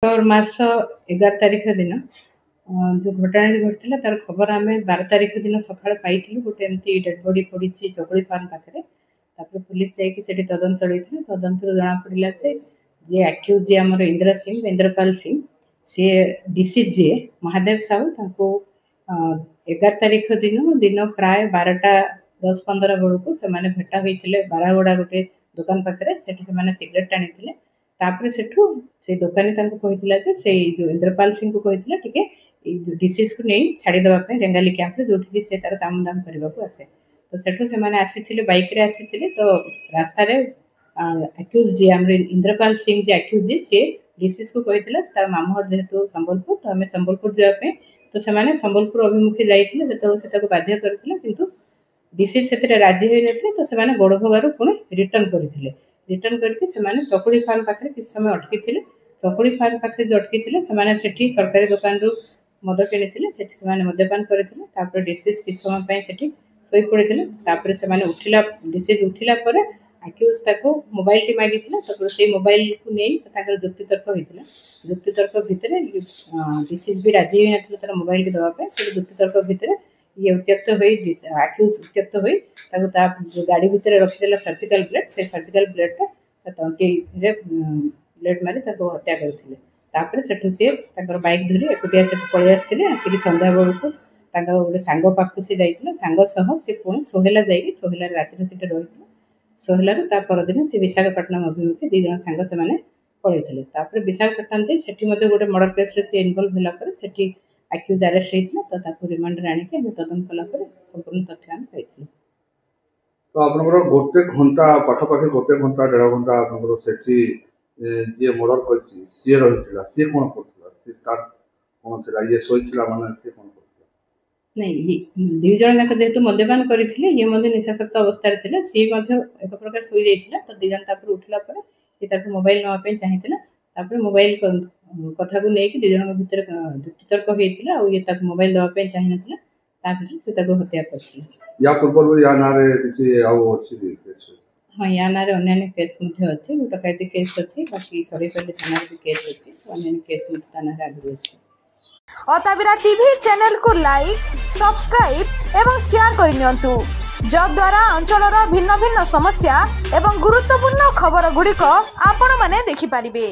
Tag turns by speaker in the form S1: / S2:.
S1: October ମାସ 11 ତାରିଖ ଦିନ जो घटना घटी तार खबर आम 12 तारिख दिन सका पाई गोटे एमती डेड बॉडी पड़ी चकुड़ी फार्म पाखे पुलिस जाकि तदंत चलती तदंत जना पड़ा जे आक्यूज जी आम इंद्र सिंह इंद्रपाल सिंह सी डिसीज जी महादेव साहू 11 तारिख दिन प्राय 12:10-15 बेलू से भेटा होते बारागुड़ा गोटे दुकान पाखे से सिगरेट टाणी तापर से दुकानी कही से जो इंद्रपाल सिंह को कही टे डिसीज को नहीं छाड़देवाई रेंगाली कैंप जो सी तार काम दाम करने को आसे तो सेठू से आसी बाइक रे आसी तो रास्ता आक्यूज जी आम इंद्रपाल सिंह जी आक्यूज जी सी डिसीज को कही तार मामू जेहेतु संबलपुर तो आम संबलपुर जावाई तो से संबलपुर अभिमुखी जाते से बाध्य करते किंतु डिसीज से राजी हो न तो से गोड़भगारू पुणी रिटर्न करते रिटर्न करके चकुड़ी फार्म पाखे किसी समय अटकी थे चकुड़ी फार्म पाखे जो अटकी थे से सरकारी दुकान रू मद कि मद्यपान करते डिसीज किसी समय शोई पड़ते से उठिला डिसीज उठिला आक्यूज मोबाइल टी मागी से मोबाइल को नहीं जुक्तितर्क होता जुक्तितर्क भितर डिसीज भी राजी हो न तार मोबाइल टी देवाई जुक्तितर्क भितर ये उत्त्यक्त हो आक्यूज उत्त्यक्त हो जो गाड़ी भितर रखीदे सर्जिकल ब्लेड से सर्जिकल ब्लेड तंटी ब्लेड मारी हत्या करते सेठू सी बाइक धरी एकुटिया से पलि आसते आसिक सन्ध्या बेलू गोटे सांग पाख से जाइए सांग सह सी पुणी सोहेला जाइए सोहेला राति से रही सोहेलू परदिन से विशाखापट्टनम अभिमुखे 2 जन सांग से पलैते विशाखापट्टनम जाए गोटे मर्डर केस सी इनवल्व होगा से आक्यूज अरेस्ट होता तो रिमांड आणिक तदंत कलापर संपूर्ण तथ्य आम पाई
S2: तो आपनकर गोटे घंटा पाखापाखि गोटे घंटा 1.5 घंटा आपनकर सेठी जे मर्डर करछि सी रहितला सी कोन करथला सी तार कोन छला ये सोइतला माने सी कोन करथला
S1: नहीं 2 जन जाक जेहेतु मद्यपान करथिले ये मध्ये निशासक्त अवस्था रे थिले सी मध्ये एक प्रकार सोई जाइतिला तो 2 जन तापर उठला पर ये तापर मोबाइल नवा पे चाहितिला तापर मोबाइल कथा को लेकिन 2 जन भीतर जुक्तितर्क होइतिला और ये ताक मोबाइल दवा पे चाहि नथिला तापर से ताको हत्या करथिला
S2: या पूर्व या नारे किछि आउ अछि केस
S1: हाँ या नारे अन्य केस मध्ये अछि डकैती केस अछि बाकी सरीपल्ली थाना रे केस अछि अन्य केस मध्ये थाना रे आगु अछि
S3: अताबिरा टीवी चैनल को लाइक सब्सक्राइब एवं शेयर करनियंतु जद्वारा अंचलर भिन्न भिन्न समस्या एवं गुरुत्वपूर्ण खबर गुड़िक आपण माने देखि पारिबे।